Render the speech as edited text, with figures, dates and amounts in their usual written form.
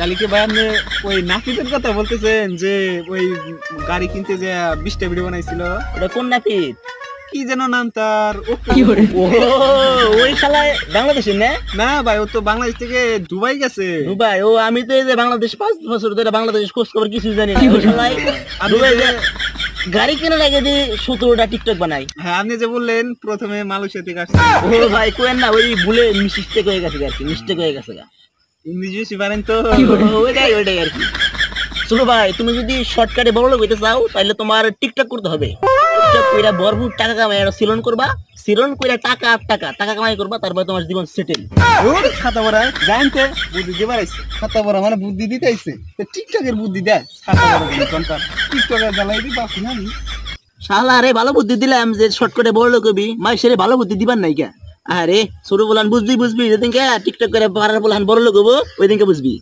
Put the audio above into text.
কালকে ভাই আপনি ওই নাপিতের কথা বলতেছেন যে ওই গাড়ি কিনতে যে 20টা ভিডিও বানাইছিল, ওটা কোন নাপিত? কি যেন নাম তার? ও ওই শালায় বাংলাদেশের না? না ভাই, ও তো বাংলাদেশ থেকে দুবাই গেছে। দুবাই? ও আমি তো এই যে বাংলাদেশ 5 বছর ধরে বাংলাদেশ খোঁজ খবর কিছু জানি না। ওই শালায় আপনি দুবাই যে গাড়ি কেনার আগে যে 17টা টিকটক বানাই। হ্যাঁ, আপনি যে বললেন প্রথমে মালয়েশিয়া থেকে আসছে, ও ভাই কোয়েন না, ওই ভুলে মিস্টেক হয়ে গেছে আর কি, মিস্টেক হয়ে গেছে। ইংলিশ বেশি পারেন তো। ওইটাই ওইটাই আর কি। শুনো ভাই, তুমি যদি শর্টকাটে বড় লোক হইতে চাও তাহলে তোমার টিকটক করতে হবে। টিকটক কইরা ভরপুর টাকা কামাই, আর সিলন করবা, সিলন কইরা টাকা আর টাকা টাকা কামাই করবা, তারপরে তোমার জীবন সেটেল। ওর খাতা পড়া জানতে বুদ্ধি দিবার আইছে, খাতা পড়া মানে বুদ্ধি দিতে আইছে, তো টিকটকের বুদ্ধি দেয় খাতা পড়া দিলে কোনটা টিকটকের জ্বালাই দিবা না নি। শালা রে ভালো বুদ্ধি দিলাম যে শর্টকাটে বড় লোক হবি, মাইসেরে ভালো বুদ্ধি দিবার নাই কে? আরে ছোট বলান বুঝবি যেদিনকে টিকটক করে পাড়ার বলান বড় লোক হবো ওই দিনকে বুঝবি।